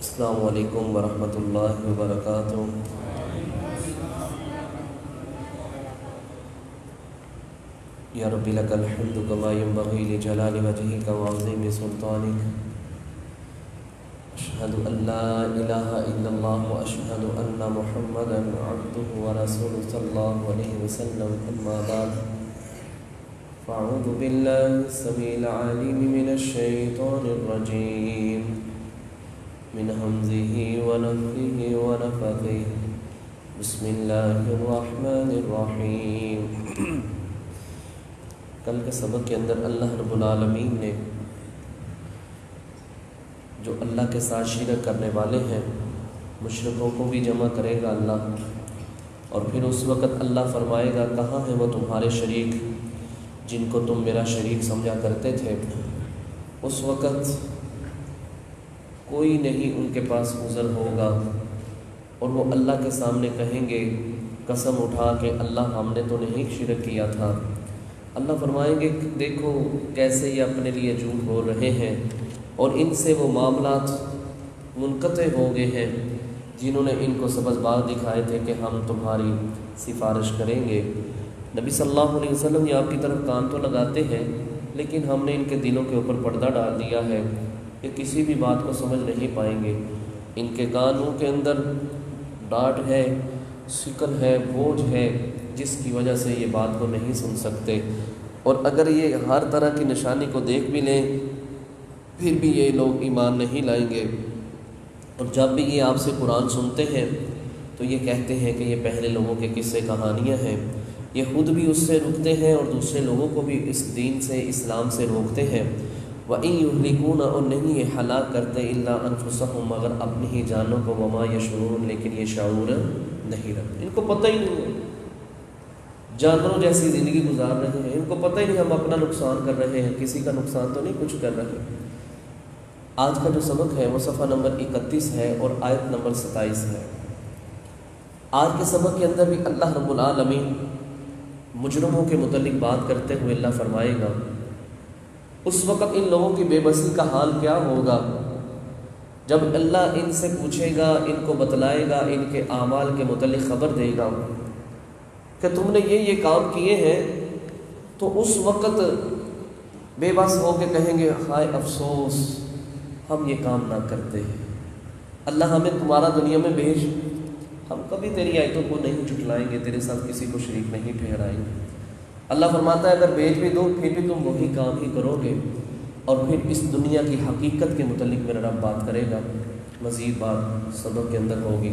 السلام علیکم ورحمۃ اللہ وبرکاتہ۔ یا رب لک الحمد کما ینبغی لجلال وجہک وعظیم سلطانک، اشہد ان لا الہ الا اللہ واشہد ان محمدا عبدہ ورسولہ صلی اللہ علیہ وسلم، اما بعد فاعوذ باللہ السمیع العلیم من الشیطان الرجیم من حمزه ونفخه ونفثه، بسم اللہ الرحمن الرحیم۔ کل کے سبق کے اندر اللہ رب العالمین نے جو اللہ کے ساتھ شرک کرنے والے ہیں مشرکوں کو بھی جمع کرے گا اللہ، اور پھر اس وقت اللہ فرمائے گا کہاں ہیں وہ تمہارے شریک جن کو تم میرا شریک سمجھا کرتے تھے۔ اس وقت کوئی نہیں ان کے پاس عذر ہوگا، اور وہ اللہ کے سامنے کہیں گے قسم اٹھا کے اللہ ہم نے تو نہیں شرک کیا تھا۔ اللہ فرمائیں گے دیکھو کیسے یہ اپنے لیے جھوٹ بول رہے ہیں، اور ان سے وہ معاملات منقطع ہو گئے ہیں جنہوں نے ان کو سبز باغ دکھائے تھے کہ ہم تمہاری سفارش کریں گے۔ نبی صلی اللہ علیہ وسلم یہ آپ کی طرف کان تو لگاتے ہیں، لیکن ہم نے ان کے دلوں کے اوپر پردہ ڈال دیا ہے کہ کسی بھی بات کو سمجھ نہیں پائیں گے۔ ان کے کانوں کے اندر ڈانٹ ہے، شکل ہے، بوجھ ہے، جس کی وجہ سے یہ بات کو نہیں سن سکتے، اور اگر یہ ہر طرح کی نشانی کو دیکھ بھی لیں پھر بھی یہ لوگ ایمان نہیں لائیں گے۔ اور جب بھی یہ آپ سے قرآن سنتے ہیں تو یہ کہتے ہیں کہ یہ پہلے لوگوں کے قصے کہانیاں ہیں۔ یہ خود بھی اس سے رکتے ہیں اور دوسرے لوگوں کو بھی اس دین سے، اسلام سے روکتے ہیں۔ وَإِن يُهْلِكُونَ، اور نہیں یہ ہلاک کرتے إِلَّا أَنفُسَهُم، مگر اپنی ہی جانوں کو، وَمَا يَشْعُرُونَ، لیکن یہ شعور نہیں رکھتے، ان کو پتہ ہی نہیں ہے، جانوروں جیسی زندگی گزار رہے ہیں، ان کو پتہ ہی نہیں ہم اپنا نقصان کر رہے ہیں، کسی کا نقصان تو نہیں کچھ کر رہے۔ آج کا جو سبق ہے وہ صفحہ نمبر 31 ہے اور آیت نمبر 27 ہے۔ آج کے سبق کے اندر بھی اللہ رب العالمین مجرموں کے متعلق بات کرتے ہوئے اللہ فرمائے گا اس وقت ان لوگوں کی بے بسی کا حال کیا ہوگا جب اللہ ان سے پوچھے گا، ان کو بتلائے گا، ان کے اعمال کے متعلق خبر دے گا کہ تم نے یہ کام کیے ہیں، تو اس وقت بے بس ہو کے کہیں گے ہائے افسوس ہم یہ کام نہ کرتے ہیں، اللہ ہمیں تمہارا دنیا میں بھیج، ہم کبھی تیری آیتوں کو نہیں جھٹلائیں گے، تیرے ساتھ کسی کو شریک نہیں ٹھہرائیں گے۔ اللہ فرماتا ہے اگر بھیج بھی دو پھر بھی تم وہی کام ہی کرو گے، اور پھر اس دنیا کی حقیقت کے متعلق میرا رب بات کرے گا۔ مزید بات سبق کے اندر ہوگی۔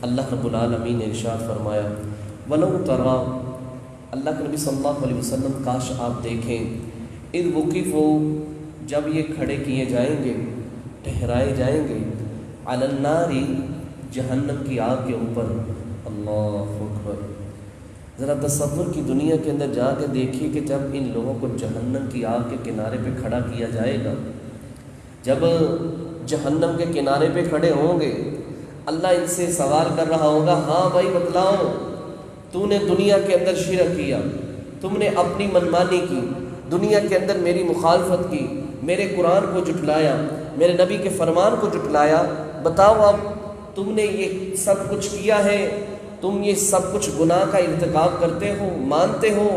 اللہ رب العالمین نے ارشاد فرمایا وَلَوْ تَرَىٰ، اللہ کے نبی صلی اللہ علیہ وسلم کاش آپ دیکھیں، اِذْ وُقِفُوا، جب یہ کھڑے کیے جائیں گے، ٹھہرائے جائیں گے، عَلَى النَّارِ، جہنم کی آگ کے اوپر۔ اللہ اکبر، ذرا تصور کی دنیا کے اندر جا کے دیکھیے کہ جب ان لوگوں کو جہنم کی آگ کے کنارے پہ کھڑا کیا جائے گا، جب جہنم کے کنارے پہ کھڑے ہوں گے، اللہ ان سے سوال کر رہا ہوگا ہاں بھائی بتلاؤ، تو نے دنیا کے اندر شرک کیا، تم نے اپنی منمانی کی، دنیا کے اندر میری مخالفت کی، میرے قرآن کو جھٹلایا، میرے نبی کے فرمان کو جھٹلایا، بتاؤ اب تم نے یہ سب کچھ کیا ہے، تم یہ سب کچھ گناہ کا ارتکاب کرتے ہو، مانتے ہو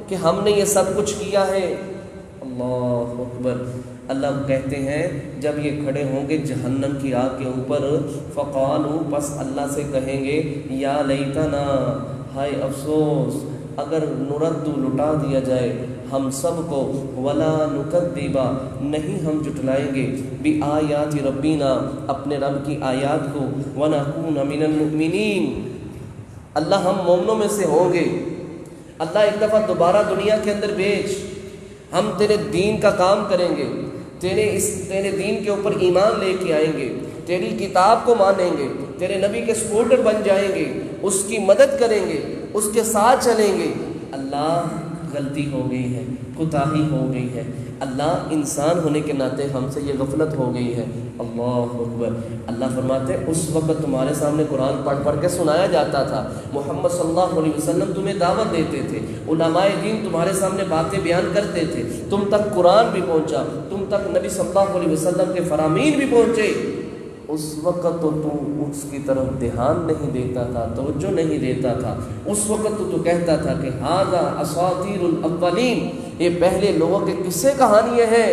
کہ ہم نے یہ سب کچھ کیا ہے۔ اللہ اکبر، اللہ کہتے ہیں جب یہ کھڑے ہوں گے جہنم کی آگ کے اوپر، فقالوا، پس اللہ سے کہیں گے یا لیتنا، ہائے افسوس، اگر نرد، لٹا دیا جائے ہم سب کو، ولا نکذب، نہیں ہم جھٹلائیں گے، بآیات ربنا، اپنے رب کی آیات کو، ونکون من المؤمنین، اللہ ہم مومنوں میں سے ہوں گے، اللہ ایک دفعہ دوبارہ دنیا کے اندر بھیج، ہم تیرے دین کا کام کریں گے، تیرے دین کے اوپر ایمان لے کے آئیں گے، تیری کتاب کو مانیں گے، تیرے نبی کے سپورٹر بن جائیں گے، اس کی مدد کریں گے، اس کے ساتھ چلیں گے۔ اللہ غلطی ہو گئی ہے، کوتاہی ہو گئی ہے، اللہ انسان ہونے کے ناطے ہم سے یہ غفلت ہو گئی ہے۔ اللہ اکبر، اللہ فرماتے ہیں اس وقت تمہارے سامنے قرآن پڑھ پڑھ کے سنایا جاتا تھا، محمد صلی اللہ علیہ وسلم تمہیں دعوت دیتے تھے، علماء دین تمہارے سامنے باتیں بیان کرتے تھے، تم تک قرآن بھی پہنچا، تم تک نبی صلی اللہ علیہ وسلم کے فرامین بھی پہنچے، اس وقت تو اس کی طرف دھیان نہیں دیتا تھا، توجہ نہیں دیتا تھا، اس وقت تو کہتا تھا کہ ھذا اساطیر الاولین، یہ پہلے لوگوں کے قصے کہانیاں ہیں۔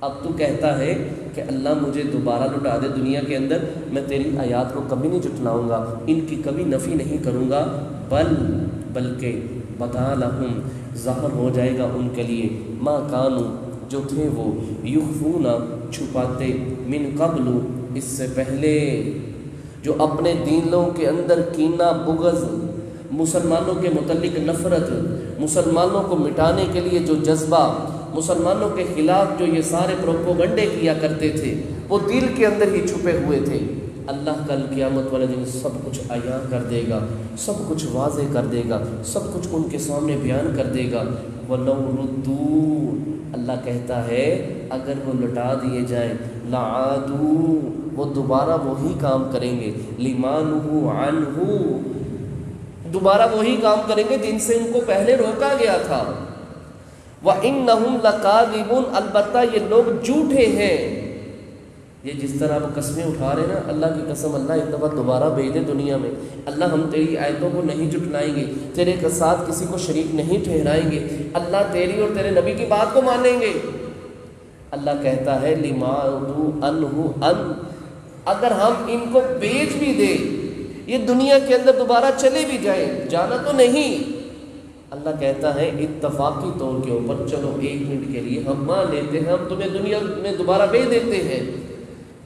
اب تو کہتا ہے کہ اللہ مجھے دوبارہ لٹا دے دنیا کے اندر، میں تیری آیات کو کبھی نہیں جھٹلاؤں گا، ان کی کبھی نفی نہیں کروں گا، بلکہ بتا لہم، ظاہر ہو جائے گا ان کے لیے، ما کانوا، جو تھے وہ، یخفون، چھپاتے، من قبل، اس سے پہلے، جو اپنے دلوں کے اندر کینہ، بغض، مسلمانوں کے متعلق نفرت، مسلمانوں کو مٹانے کے لیے جو جذبہ، مسلمانوں کے خلاف جو یہ سارے پروپوگنڈے کیا کرتے تھے، وہ دل کے اندر ہی چھپے ہوئے تھے۔ اللہ کل قیامت والے دن سب کچھ عیاں کر دے گا، سب کچھ واضح کر دے گا، سب کچھ ان کے سامنے بیان کر دے گا۔ وَلَوْ رُدُّوا، اللہ کہتا ہے اگر وہ لٹا دیے جائیں، لَعَادُوا، وہ دوبارہ وہی کام کریں گے، لِمَا نُهُوا عَنْهُ، دوبارہ وہی کام کریں گے جن سے ان کو پہلے روکا گیا تھا۔ وَإِنَّهُمْ لَكَاذِبُونَ، البتہ یہ لوگ جھوٹے ہیں۔ یہ جس طرح آپ قسمیں اٹھا رہے ہیں نا، اللہ کی قسم اللہ ایک دفعہ دوبارہ بھیج دے دنیا میں، اللہ ہم تیری آیتوں کو نہیں جھٹلائیں گے، تیرے کے ساتھ کسی کو شریک نہیں ٹھہرائیں گے، اللہ تیری اور تیرے نبی کی بات کو مانیں گے۔ اللہ کہتا ہے لِمَا عُدُوا عَنْهُ، اگر ہم ان کو بیچ بھی دیں، یہ دنیا کے اندر دوبارہ چلے بھی جائیں، جانا تو نہیں، اللہ کہتا ہے اتفاقی طور کے اوپر چلو ایک منٹ کے لیے ہم مان لیتے ہیں، ہم تمہیں دنیا میں دوبارہ بھیج دیتے ہیں،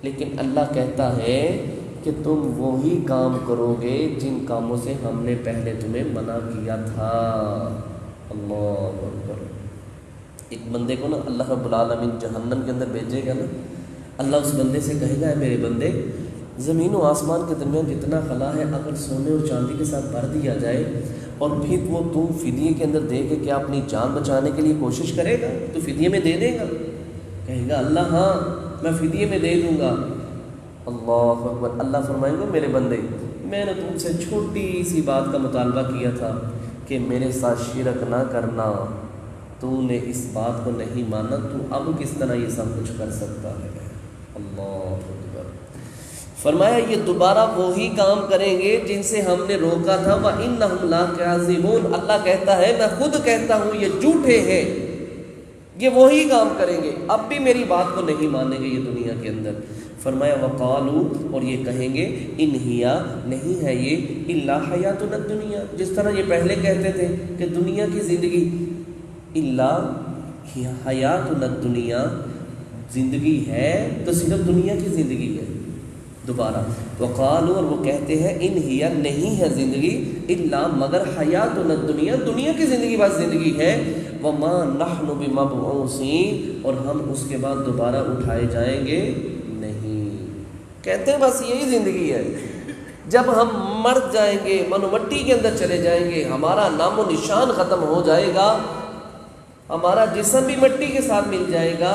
لیکن اللہ کہتا ہے کہ تم وہی کام کرو گے جن کاموں سے ہم نے پہلے تمہیں منع کیا تھا۔ اللہ اکبر۔ ایک بندے کو نا اللہ رب العالمین جہنم کے اندر بھیجے گا نا، اللہ اس بندے سے کہے گا اے میرے بندے، زمین و آسمان کے درمیان جتنا خلا ہے اگر سونے اور چاندی کے ساتھ بھر دیا جائے اور پھر وہ تو فدیے کے اندر دے کے کیا اپنی جان بچانے کے لیے کوشش کرے گا؟ تو فدیے میں دے دے گا؟ کہے گا اللہ ہاں میں فدیے میں دے دوں گا۔ اللہ اکبر۔ اللہ فرمائیں گے میرے بندے، میں نے تم سے چھوٹی سی بات کا مطالبہ کیا تھا کہ میرے ساتھ شرک نہ کرنا، تو نے اس بات کو نہیں مانا، تو اب کس طرح یہ سب کچھ کر سکتا ہے؟ اللہ اکبر۔ فرمایا یہ دوبارہ وہی کام کریں گے جن سے ہم نے روکا تھا، وَإِنَّهُمْ لَكَاذِبُونَ، اللہ کہتا ہے میں خود کہتا ہوں یہ جھوٹے ہیں، یہ وہی کام کریں گے، اب بھی میری بات کو نہیں مانیں گے یہ دنیا کے اندر۔ فرمایا وَقَالُوا، اور یہ کہیں گے إِنْ هِيَ، نہیں ہے یہ، إِلَّا حَيَاتُنَا الدُّنْيَا، جس طرح یہ پہلے کہتے تھے کہ دنیا کی زندگی، إِلَّا حَيَاتُنَا الدُّنْيَا، زندگی ہے تو صرف دنیا کی زندگی ہے۔ دوبارہ وقالوا، اور وہ کہتے ہیں ان ہی، نہیں ہے زندگی، الا مگر حیاتنا الدنیا، دنیا کی زندگی بس زندگی ہے، وما نحن بمبعوثین، اور ہم اس کے بعد دوبارہ اٹھائے جائیں گے نہیں۔ کہتے ہیں بس یہی زندگی ہے، جب ہم مر جائیں گے، من و مٹی کے اندر چلے جائیں گے، ہمارا نام و نشان ختم ہو جائے گا، ہمارا جسم بھی مٹی کے ساتھ مل جائے گا،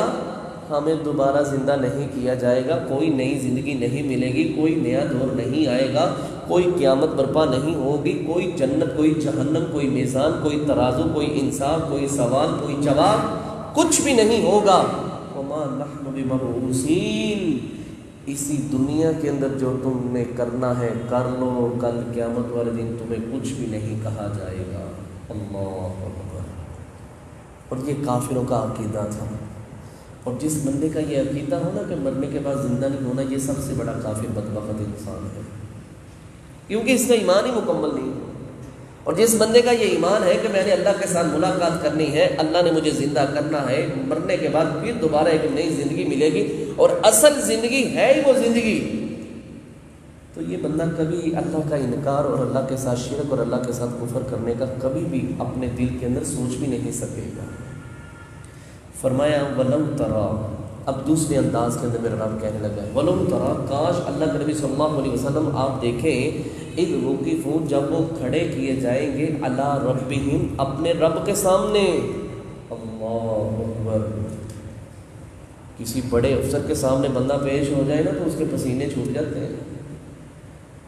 ہمیں دوبارہ زندہ نہیں کیا جائے گا، کوئی نئی زندگی نہیں ملے گی، کوئی نیا دور نہیں آئے گا، کوئی قیامت برپا نہیں ہوگی، کوئی جنت، کوئی جہنم، کوئی میزان، کوئی ترازو، کوئی انصاف، کوئی سوال، کوئی جواب، کچھ بھی نہیں ہوگا۔ وما نحن بمبعوثین، اسی دنیا کے اندر جو تم نے کرنا ہے کر لو، کل قیامت والے دن تمہیں کچھ بھی نہیں کہا جائے گا۔ اللہ اکبر۔ اور یہ کافروں کا عقیدہ تھا، اور جس بندے کا یہ عقیدہ ہونا کہ مرنے کے بعد زندہ نہیں ہونا، یہ سب سے بڑا کافر بدبخت انسان ہے، کیونکہ اس کا ایمان ہی مکمل نہیں ہے۔ اور جس بندے کا یہ ایمان ہے کہ میں نے اللہ کے ساتھ ملاقات کرنی ہے، اللہ نے مجھے زندہ کرنا ہے، مرنے کے بعد پھر دوبارہ ایک نئی زندگی ملے گی، اور اصل زندگی ہے ہی وہ زندگی، تو یہ بندہ کبھی اللہ کا انکار اور اللہ کے ساتھ شرک اور اللہ کے ساتھ کفر کرنے کا کبھی بھی اپنے دل کے اندر سوچ بھی نہیں سکے گا۔ فرمایا وَلَوْ تَرَى، اب دوسرے انداز کے اندر میرا رب کہنے لگا ہے، وَلَوْ تَرَى، کاش اللہ کے نبی صلی اللہ علیہ وسلم آپ دیکھیں، اِذْ وُقِفُوا، جب وہ کھڑے کیے جائیں گے، عَلَىٰ رَبِّهِمْ، اپنے رب کے سامنے۔ اللہ اکبر۔ کسی بڑے افسر کے سامنے بندہ پیش ہو جائے نا تو اس کے پسینے چھوٹ جاتے ہیں،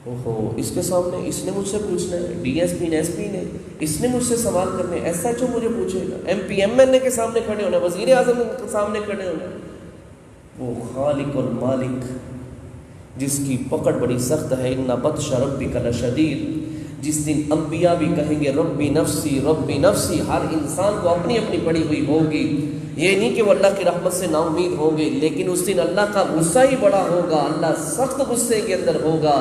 اوہو اس کے سامنے اس نے مجھ سے پوچھنا ہے، D S P S P نے اس نے مجھ سے سوال کرنے، ایس ایچ او مجھے پوچھے گا، M P M L A کے سامنے کھڑے ہونا، وزیر اعظم کے سامنے کھڑے ہونا، وہ خالق اور مالک جس کی پکڑ بڑی سخت ہے، ان بطش ربک لشدید، جس دن انبیاء بھی کہیں گے ربی نفسی، ہر انسان کو اپنی اپنی پڑی ہوئی ہوگی، یہ نہیں کہ وہ اللہ کی رحمت سے نا امید ہوں گے، لیکن اس دن اللہ کا غصہ ہی بڑا ہوگا، اللہ سخت غصے کے اندر ہوگا۔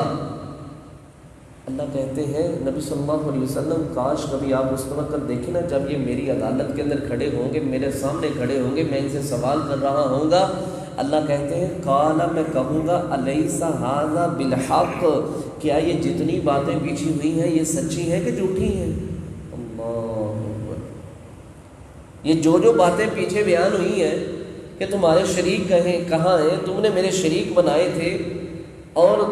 اللہ کہتے ہیں نبی صلی اللہ علیہ وسلم کاش کبھی آپ اس وقت دیکھیں نا جب یہ میری عدالت کے اندر کھڑے ہوں گے، میرے سامنے کھڑے ہوں گے، میں ان سے سوال کر رہا ہوں گا، اللہ کہتے ہیں قال میں کہوں گا الیس ھذا بالحق، کیا یہ جتنی باتیں پیچھی ہوئی ہیں یہ سچی ہیں کہ جھوٹی ہیں؟ اللہ اکبر، یہ جو باتیں پیچھے بیان ہوئی ہیں کہ تمہارے شریک کہاں ہیں، تم نے میرے شریک بنائے تھے اور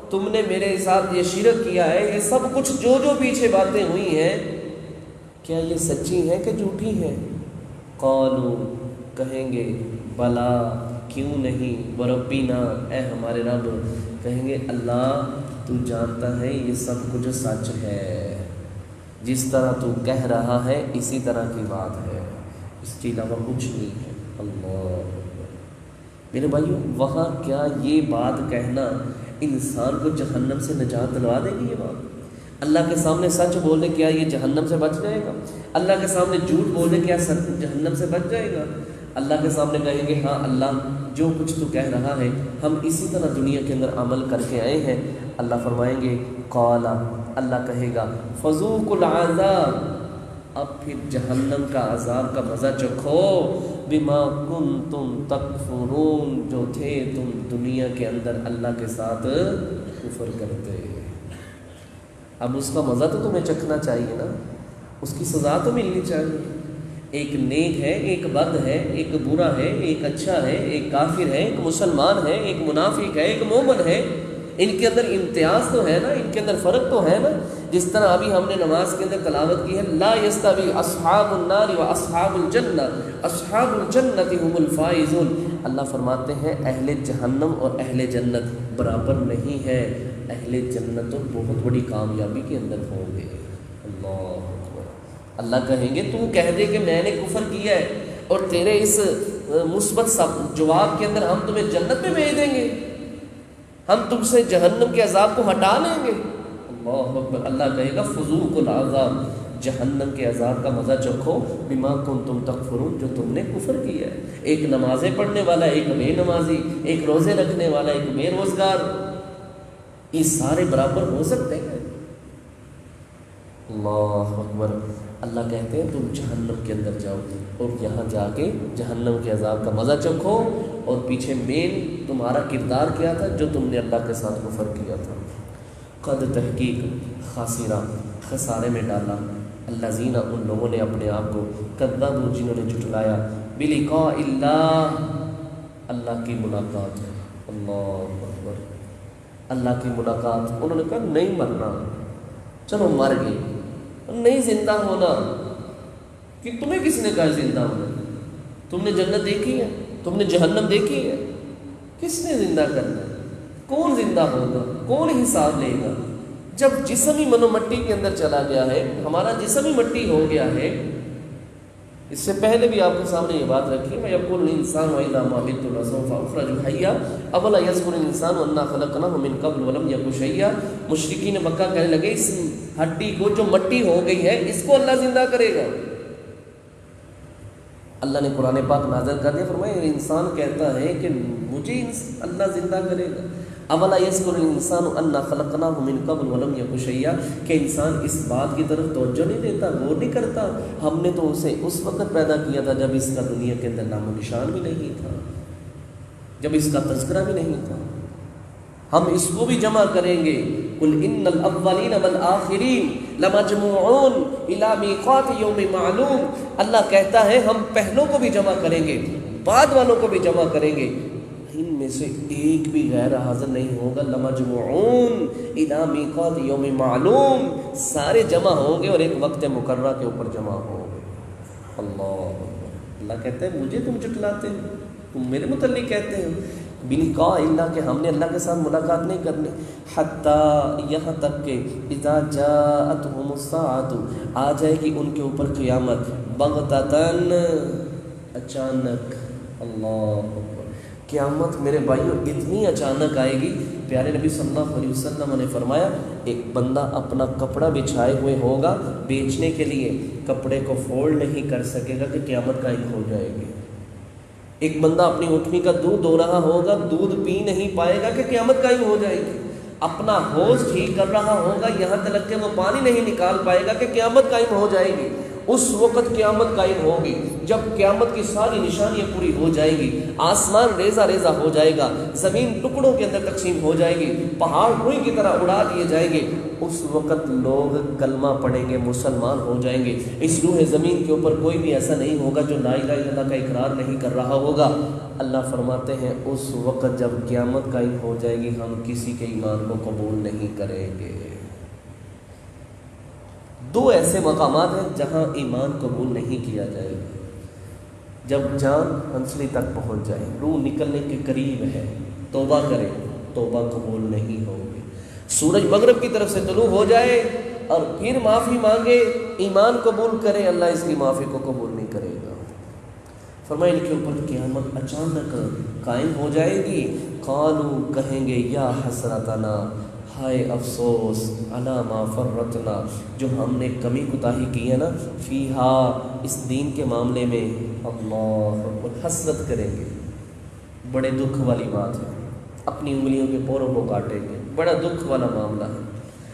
تم نے میرے ساتھ یہ شرک کیا ہے، یہ سب کچھ جو پیچھے باتیں ہوئی ہیں کیا یہ سچی ہیں کہ جھوٹی ہیں؟ قالوا کہیں گے بلا کیوں نہیں، وربنا اے ہمارے رب، کہیں گے اللہ تو جانتا ہے یہ سب کچھ سچ ہے، جس طرح تو کہہ رہا ہے اسی طرح کی بات ہے، اس کے علاوہ کچھ نہیں ہے۔ اللہ میرے بھائیو، وہاں کیا یہ بات کہنا انسان کو جہنم سے نجات دلوا دے گی؟ یہ بات اللہ کے سامنے سچ بولنے کیا یہ جہنم سے بچ جائے گا؟ اللہ کے سامنے جھوٹ بولنے کیا جہنم سے بچ جائے گا؟ اللہ کے سامنے کہیں گے ہاں اللہ جو کچھ تو کہہ رہا ہے ہم اسی طرح دنیا کے اندر عمل کر کے آئے ہیں۔ اللہ فرمائیں گے قال، اللہ کہے گا فذوقوا العذاب، اب پھر جہنم کا عذاب کا مزہ چکھو، بما کنتم تکفرون، جو تھے تم دنیا کے اندر اللہ کے ساتھ کفر کرتے۔ اب اس کا مزہ تو تمہیں چکھنا چاہیے نا، اس کی سزا تو ملنی چاہیے۔ ایک نیک ہے، ایک بد ہے، ایک برا ہے، ایک اچھا ہے، ایک کافر ہے، ایک مسلمان ہے، ایک منافق ہے، ایک مومن ہے، ان کے اندر امتیاز تو ہے نا، ان کے اندر فرق تو ہے نا۔ جس طرح ابھی ہم نے نماز کے اندر تلاوت کی ہے لا یستوی اصحاب النار و اصحاب الجنہ، اصحاب الجنۃ هم الفائزون، اللہ فرماتے ہیں اہل جہنم اور اہل جنت برابر نہیں ہے، اہل جنت تو بہت بڑی کامیابی کے اندر ہوں گے۔ اللہ اکبر، اللہ کہیں گے تو کہہ دے کہ میں نے کفر کیا ہے اور تیرے اس مثبت جواب کے اندر ہم تمہیں جنت میں بھیج دیں گے، ہم تم سے جہنم کے عذاب کو ہٹا لیں گے۔ اللہ اکبر، اللہ کہے گا فذوقوا العذاب، جہنم کے عذاب کا مزہ چکھو، بما کنتم تکفرون، جو تم نے کفر کیا ہے۔ ایک نمازیں پڑھنے والا، ایک بے نمازی، ایک روزے رکھنے والا، ایک بے روزگار، یہ سارے برابر ہو سکتے ہیں؟ اللہ اکبر، اللہ کہتے ہیں تم جہنم کے اندر جاؤ اور یہاں جا کے جہنم کے عذاب کا مزہ چکھو، اور پیچھے مین تمہارا کردار کیا تھا جو تم نے اللہ کے ساتھ کفر کیا تھا۔ قد تحقیق خاسرہ، خسارے میں ڈالا، الذین ان لوگوں نے اپنے آپ کو، کذبوا جنہوں نے جھٹلایا، بلقاء اللہ، اللہ کی ملاقات ہے۔ اللہ اکبر، اللہ کی ملاقات، انہوں نے کہا نہیں مرنا، چلو مر گئے، نہیں زندہ ہونا، کہ تمہیں کس نے کہا زندہ ہونا؟ تم نے جنت دیکھی ہے؟ تم نے جہنم دیکھی ہے؟ کس نے زندہ کرنا ہے؟ کون زندہ ہوگا؟ کون حساب لے گا؟ جب جسم ہی منو مٹی کے اندر چلا گیا ہے، ہمارا جسم ہی مٹی ہو گیا ہے۔ اس سے پہلے بھی آپ کے سامنے یہ بات رکھی، وَيَقُولُ الْإِنسَانُ وَإِذَا مَا مِتُّ لَسَوْفَ أُخْرَجُ حَيًّا أَوَلَا يَذْكُرُ الْإِنسَانُ أَنَّا خَلَقْنَاهُ مِنْ قَبْلُ وَلَمْ يَكُ شَيْئًا، مشرکین مکہ کہنے لگے اس ہڈی کو جو مٹی ہو گئی ہے اس کو اللہ زندہ کرے گا۔ اللہ نے قرآن پاک نازل کر دیا، فرمایا انسان کہتا ہے کہ مجھے اللہ زندہ کرے گا۔ اولا یذکر الانسان انا خلقناہ من قبل ولم یک شیئا، کہ انسان اس بات کی طرف توجہ نہیں دیتا، غور نہیں کرتا، ہم نے تو اسے اس وقت پیدا کیا تھا جب اس کا دنیا کے اندر نام و نشان بھی نہیں تھا، جب اس کا تذکرہ بھی نہیں تھا۔ ہم اس کو بھی جمع کریں گے، قل ان الاولین والآخرین لمجموعون الی میقات یوم معلوم، اللہ کہتا ہے ہم پہلوں کو بھی جمع کریں گے، بعد والوں کو بھی جمع کریں گے، ان میں سے ایک بھی غیر حاضر نہیں ہوگا۔ لمجموعون الی میقات یوم معلوم، سارے جمع ہوں گے اور ایک وقت مقررہ کے اوپر جمع ہوں گے۔ اللہ کہتا ہے مجھے تم جھٹلاتے ہو، تم میرے متعلق کہتے ہو بلقاء اللہ، کہ ہم نے اللہ کے ساتھ ملاقات نہیں کرنی، حتیٰ یہاں تک کہ اذا جاءتہم الساعۃ، آ جائے گی ان کے اوپر قیامت، بغتتاً، اچانک، اللہ اکبر، قیامت میرے بھائیوں اتنی اچانک آئے گی. پیارے نبی صلی اللہ علیہ وسلم نے فرمایا ایک بندہ اپنا کپڑا بچھائے ہوئے ہوگا بیچنے کے لیے, کپڑے کو فولڈ نہیں کر سکے گا کہ قیامت قائم ہو جائے گی. ایک بندہ اپنی اونٹنی کا دودھ دو رہا ہوگا, دودھ پی نہیں پائے گا کہ قیامت قائم ہو جائے گی. اپنا حوض ٹھیک کر رہا ہوگا یہاں تک کہ وہ پانی نہیں نکال پائے گا کہ قیامت قائم ہو جائے گی. اس وقت قیامت قائم ہوگی جب قیامت کی ساری نشانیاں پوری ہو جائیں گی, آسمان ریزہ ریزہ ہو جائے گا, زمین ٹکڑوں کے اندر تقسیم ہو جائے گی, پہاڑ روئی کی طرح اڑا دیے جائیں گے. اس وقت لوگ کلمہ پڑھیں گے, مسلمان ہو جائیں گے. اس روح زمین کے اوپر کوئی بھی ایسا نہیں ہوگا جو لا الہ الا اللہ کا اقرار نہیں کر رہا ہوگا. اللہ فرماتے ہیں اس وقت جب قیامت قائم ہو جائے گی ہم کسی کے ایمان کو قبول نہیں کریں گے. دو ایسے مقامات ہیں جہاں ایمان قبول نہیں کیا جائے گا. جب جان ہنسلی تک پہنچ جائے, روح نکلنے کے قریب ہے, توبہ کرے, توبہ قبول نہیں ہوگی. سورج مغرب کی طرف سے طلوع ہو جائے اور پھر معافی مانگے, ایمان قبول کرے, اللہ اس کی معافی کو قبول نہیں کرے گا. فرمایا ان کے اوپر قیامت اچانک قائم ہو جائے گی. قالوا کہیں گے یا حسرتنا, ہائے افسوس, علی ما فرطنا, جو ہم نے کمی کوتاہی کی ہے نا, فیہا, اس دین کے معاملے میں. اللہ اکبر, حسرت کریں گے, بڑے دکھ والی بات ہے, اپنی انگلیوں کے پوروں کو کاٹیں گے, بڑا دکھ والا معاملہ ہے.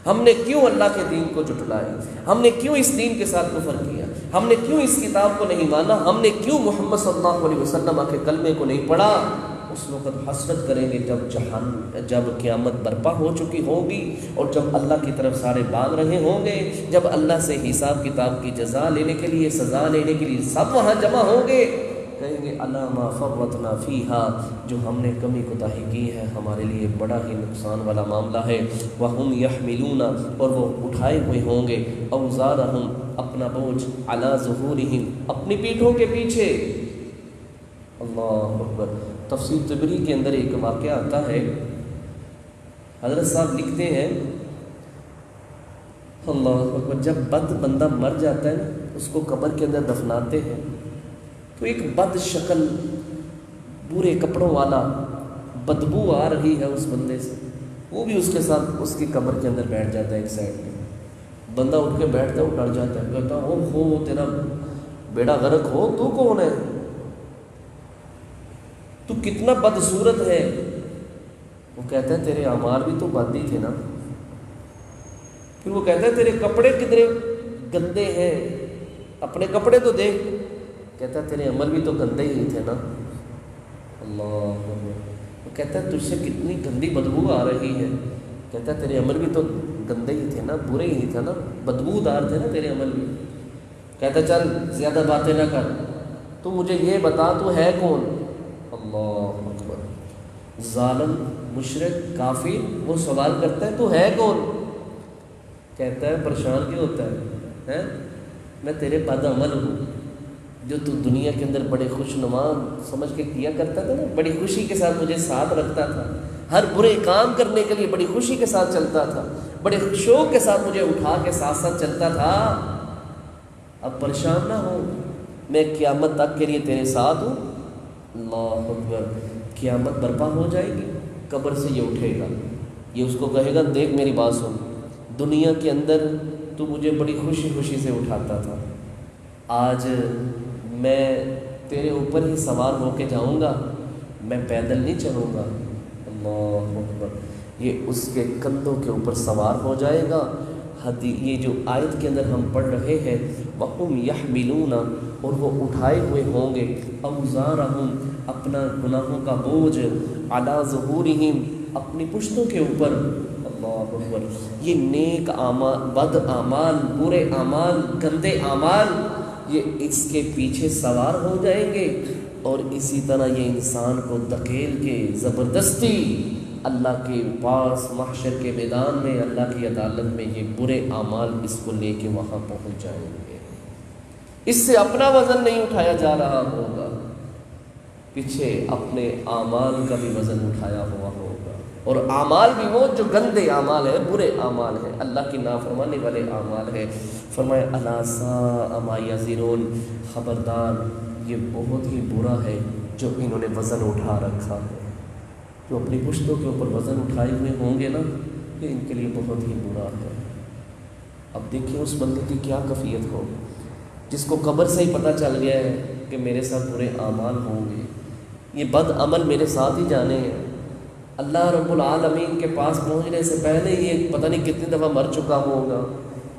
ہم نے کیوں اللہ کے دین کو جھٹلایا, ہم نے کیوں اس دین کے ساتھ کفر کیا, ہم نے کیوں اس کتاب کو نہیں مانا, ہم نے کیوں محمد صلی اللہ علیہ وسلم کے کلمے کو نہیں پڑھا. اس وقت حسرت کریں گے جب قیامت برپا ہو چکی ہوگی اور جب اللہ کی طرف سارے بھاگ رہے ہوں گے, جب اللہ سے حساب کتاب کی جزا لینے کے لیے, سزا لینے کے لیے سب وہاں جمع ہوں گے. کہیں گے الا ما فرطنا فیہا, جو ہم نے کمی کوتاہی کی ہے ہمارے لیے بڑا ہی نقصان والا معاملہ ہے. وہم یحملون, اور وہ اٹھائے ہوئے ہوں گے, اوزارہم, اپنا بوجھ, علی ظہورہم, اپنی پیٹھوں کے پیچھے. اللہ اکبر. تفسیر طبری کے اندر ایک واقعہ آتا ہے, حضرت صاحب لکھتے ہیں اللہ اکبر, جب بد بندہ مر جاتا ہے نا, اس کو قبر کے اندر دفناتے ہیں تو ایک بد شکل برے کپڑوں والا بدبو آ رہی ہے اس بندے سے, وہ بھی اس کے ساتھ اس کی قبر کے اندر بیٹھ جاتا ہے ایک سائڈ میں. بندہ اٹھ کے بیٹھتا ہے, وہ ڈر جاتا ہے, کہتا ہے ہو تیرا بیڑا غرق ہو, تو کون ہے, تو کتنا بدصورت ہے. وہ کہتا ہے تیرے اعمال بھی تو بد ہی تھے نا. پھر وہ کہتا ہے تیرے کپڑے کتنے گندے ہیں, اپنے کپڑے تو دیکھ. کہتا ہے تیرے عمل بھی تو گندے ہی تھے نا. اللہ. وہ کہتا ہے تجھ سے کتنی گندی بدبو آ رہی ہے. کہتا ہے تیرے عمل بھی تو گندے ہی تھے نا, برے ہی تھے نا, بدبو دار تھے نا تیرے عمل بھی. کہتا ہے چل زیادہ باتیں نہ کر, تو مجھے یہ بتا تو ہے کون. اللہ اکبر. ظالم, مشرک, کافر, وہ سوال کرتا ہے تو ہے کون. کہتا ہے پریشان کیوں ہوتا ہے, میں تیرے بد عمل ہوں, جو تو دنیا کے اندر بڑے خوش نما سمجھ کے کیا کرتا تھا نا, بڑی خوشی کے ساتھ مجھے ساتھ رکھتا تھا, ہر برے کام کرنے کے لیے بڑی خوشی کے ساتھ چلتا تھا, بڑے شوق کے ساتھ مجھے اٹھا کے ساتھ ساتھ چلتا تھا. اب پریشان نہ ہو, میں قیامت تک کے لیے تیرے ساتھ ہوں. اللہ اکبر. قیامت برپا ہو جائے گی, قبر سے یہ اٹھے گا, یہ اس کو کہے گا دیکھ میری بات سن, دنیا کے اندر تو مجھے بڑی خوشی خوشی سے اٹھاتا تھا, آج میں تیرے اوپر ہی سوار ہو کے جاؤں گا, میں پیدل نہیں چلوں گا. اللہ اکبر. یہ اس کے کندھوں کے اوپر سوار ہو جائے گا. یہ جو آیت کے اندر ہم پڑھ رہے ہیں وَهُمْ يَحْمِلُونَ, اور وہ اٹھائے ہوئے ہوں گے, اوزارہم, اپنا گناہوں کا بوجھ, علی ظہورہم, اپنی پشتوں کے اوپر. اللہ اکبر. یہ نیک اعمال, بد اعمال, برے اعمال, گندے اعمال, یہ اس کے پیچھے سوار ہو جائیں گے, اور اسی طرح یہ انسان کو دھکیل کے زبردستی اللہ کے پاس محشر کے میدان میں, اللہ کی عدالت میں یہ برے اعمال اس کو لے کے وہاں پہنچ جائیں گے. اس سے اپنا وزن نہیں اٹھایا جا رہا ہوگا, پیچھے اپنے اعمال کا بھی وزن اٹھایا ہوا ہوگا, اور اعمال بھی وہ جو گندے اعمال ہیں, برے اعمال ہیں, اللہ کی نافرمانی والے اعمال ہیں. فرمایا الا ساء ما یزرون, خبردار یہ بہت ہی برا ہے جو انہوں نے وزن اٹھا رکھا ہے، جو اپنی پشتوں کے اوپر وزن اٹھائے ہوئے ہوں گے نا، یہ ان کے لیے بہت ہی برا ہے۔ اب دیکھیں اس بندے کی کیا کیفیت ہو، جس کو قبر سے ہی پتہ چل گیا ہے کہ میرے ساتھ برے اعمال ہوں گے، یہ بد عمل میرے ساتھ ہی جانے ہیں۔ اللہ رب العالمین کے پاس پہنچنے سے پہلے یہ پتہ نہیں کتنی دفعہ مر چکا ہوگا،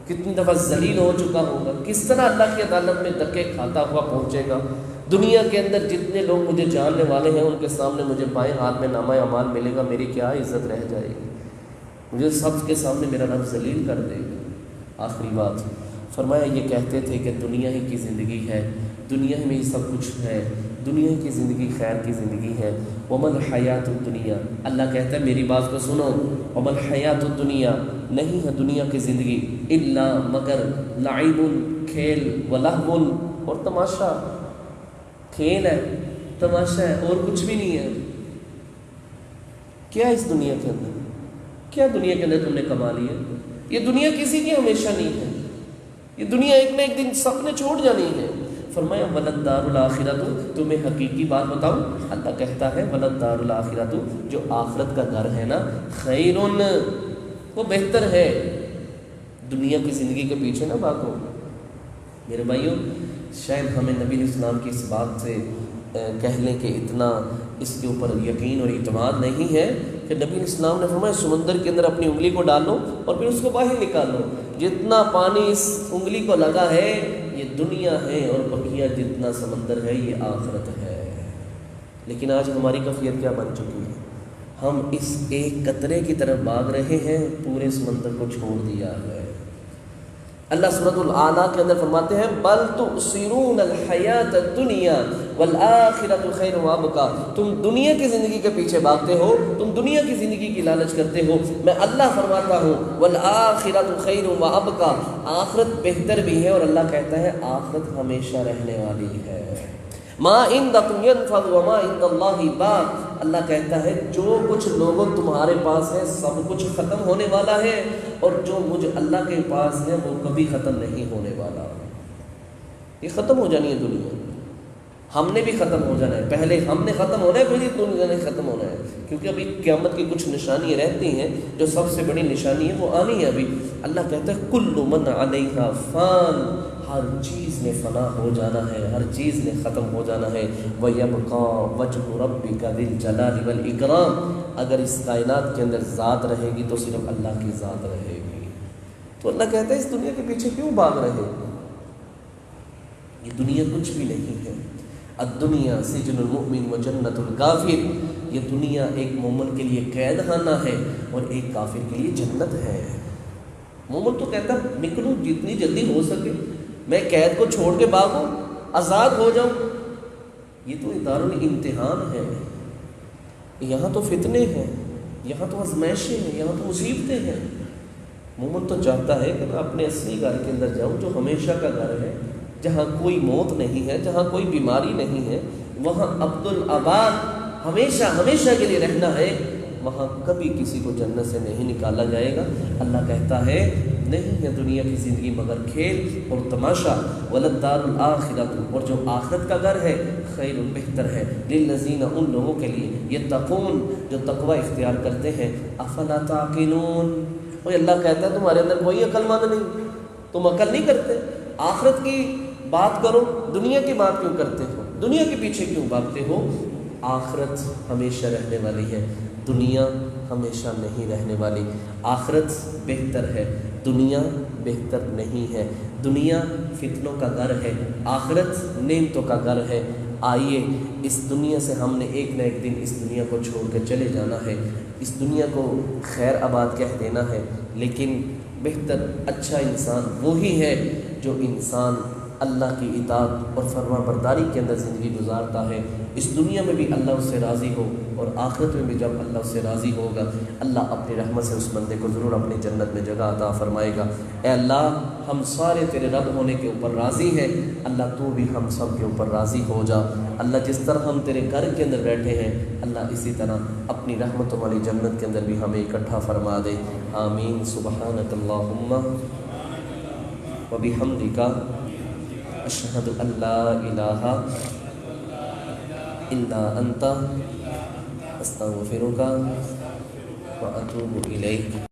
کتنی دفعہ ذلیل ہو چکا ہوگا، کس طرح اللہ کی عدالت میں دھکے کھاتا ہوا پہنچے گا۔ دنیا کے اندر جتنے لوگ مجھے جاننے والے ہیں ان کے سامنے مجھے بائیں ہاتھ میں نامہ اعمال ملے گا، میری کیا عزت رہ جائے گی، مجھے سب کے سامنے میرا رب ذلیل کر دے گا۔ آخری بات فرمایا، یہ کہتے تھے کہ دنیا ہی کی زندگی ہے، دنیا میں ہی سب کچھ ہے، دنیا کی زندگی خیر کی زندگی ہے۔ ومل حیات الدنیا، اللہ کہتا ہے میری بات کو سنو، ومل حیات الدنیا، نہیں ہے دنیا کی زندگی الا مگر لعب، کھیل، ولہو، اور تماشا، کھیل ہے، تماشا ہے، اور کچھ بھی نہیں ہے۔ کیا اس دنیا کے اندر، کیا دنیا کے اندر تم نے کما لیا؟ یہ دنیا کسی کی ہمیشہ نہیں ہے، یہ دنیا ایک نہ ایک دن سب نے چھوڑ جانی ہے۔ فرمایا ولد دار الاخرۃ، تمہیں حقیقی بات بتاؤں، اللہ کہتا ہے ولد دار الاخرۃ، جو آخرت کا گھر ہے نا، خیر، وہ بہتر ہے، دنیا کی زندگی کے پیچھے نہ بھاگو۔ میرے بھائیوں، شاید ہمیں نبی علیہ السلام کی اس بات سے کہہ لیں کہ اتنا اس کے اوپر یقین اور اعتماد نہیں ہے کہ نبی علیہ السلام نے فرمایا سمندر کے اندر اپنی انگلی کو ڈالو اور پھر اس کو باہر نکالو، جتنا پانی اس انگلی کو لگا ہے یہ دنیا ہے، اور بقیہ جتنا سمندر ہے یہ آخرت ہے۔ لیکن آج ہماری کیفیت کیا بن چکی ہے، ہم اس ایک قطرے کی طرف بھاگ رہے ہیں، پورے سمندر کو چھوڑ دیا ہے۔ اللہ سورۃ الاعلیٰ کے اندر فرماتے ہیں بل تؤثرون الحیات الدنیا والآخرۃ خیر وابقیٰ، تم دنیا کی زندگی کے پیچھے بھاگتے ہو، تم دنیا کی زندگی کی لالچ کرتے ہو، میں اللہ فرماتا ہوں والآخرۃ خیر وابقیٰ، آخرت بہتر بھی ہے، اور اللہ کہتا ہے آخرت ہمیشہ رہنے والی ہے۔ ما عندکم ينفد وما عند اللہ باق، اللہ کہتا ہے جو کچھ لوگوں تمہارے پاس ہے سب کچھ ختم ہونے والا ہے، اور جو مجھ اللہ کے پاس ہے وہ کبھی ختم نہیں ہونے والا۔ یہ ختم ہو جانی ہے دنیا، ہم نے بھی ختم ہو جانا ہے، پہلے ہم نے ختم ہونا ہے، پھر یہ دنیا نے ختم ہونا ہے، کیونکہ ابھی قیامت کی کچھ نشانیاں رہتی ہیں، جو سب سے بڑی نشانی ہے وہ آنی ہے ابھی۔ اللہ کہتا ہے کل من علیہا فان، ہر چیز نے فنا ہو جانا ہے، ہر چیز نے ختم ہو جانا ہے۔ وَيَبْقَى وَجْهُ رَبِّكَ ذِي الْجَلَالِ وَالْإِكْرَامِ، اگر اس کائنات کے اندر ذات رہے گی تو صرف اللہ کی ذات رہے گی۔ تو اللہ کہتا ہے اس دنیا کے پیچھے کیوں بھاگ رہے ہو، یہ دنیا کچھ بھی نہیں ہے۔ الدنیا سجن المؤمن و جنت الکافر، یہ دنیا ایک مومن کے لیے قید خانہ ہے اور ایک کافر کے لیے جنت ہے۔ مومن تو کہتا ہے نکلوں جتنی جلدی ہو سکے، میں قید کو چھوڑ کے بھاگوں، آزاد ہو جاؤں۔ یہ تو دارالامتحان ہے، یہاں تو فتنے ہیں، یہاں تو آزمائشیں ہیں، یہاں تو مصیبتیں ہیں۔ مومن تو چاہتا ہے کہ میں اپنے اصلی گھر کے اندر جاؤں جو ہمیشہ کا گھر ہے، جہاں کوئی موت نہیں ہے، جہاں کوئی بیماری نہیں ہے، وہاں عبد الآباد ہمیشہ ہمیشہ کے لیے رہنا ہے، وہاں کبھی کسی کو جنت سے نہیں نکالا جائے گا۔ اللہ کہتا ہے نہیں ہے دنیا کی زندگی مگر کھیل اور تماشا، وللدار الآخرۃ، اور جو آخرت کا گھر ہے خیر، بہتر ہے، للذین، ان لوگوں کے لیے، یتقون، جو تقوی اختیار کرتے ہیں۔ افلا تعقلون، اور اللہ کہتا ہے تمہارے اندر کوئی عقل مند نہیں، تم عقل نہیں کرتے، آخرت کی بات کرو، دنیا کی بات کیوں کرتے ہو، دنیا کے پیچھے کیوں بھاگتے ہو؟ آخرت ہمیشہ رہنے والی ہے، دنیا ہمیشہ نہیں رہنے والی۔ آخرت بہتر ہے، دنیا بہتر نہیں ہے۔ دنیا فتنوں کا گھر ہے، آخرت نعمتوں کا گھر ہے۔ آئیے اس دنیا سے ہم نے ایک نہ ایک دن اس دنیا کو چھوڑ کے چلے جانا ہے، اس دنیا کو خیر آباد کہہ دینا ہے، لیکن بہتر اچھا انسان وہی ہے جو انسان اللہ کی اطاعت اور فرما برداری کے اندر زندگی گزارتا ہے، اس دنیا میں بھی اللہ اس سے راضی ہو اور آخرت میں بھی جب اللہ اس سے راضی ہوگا، اللہ اپنی رحمت سے اس بندے کو ضرور اپنی جنت میں جگہ عطا فرمائے گا۔ اے اللہ، ہم سارے تیرے رب ہونے کے اوپر راضی ہیں، اللہ تو بھی ہم سب کے اوپر راضی ہو جا۔ اللہ جس طرح ہم تیرے گھر کے اندر بیٹھے ہیں، اللہ اسی طرح اپنی رحمتوں والی جنت کے اندر بھی ہمیں اکٹھا فرما دے۔ آمین۔ سبحانک اللہم وبحمدک، اشہد ان لا الہ الا انت استغفرک واتوب الیک۔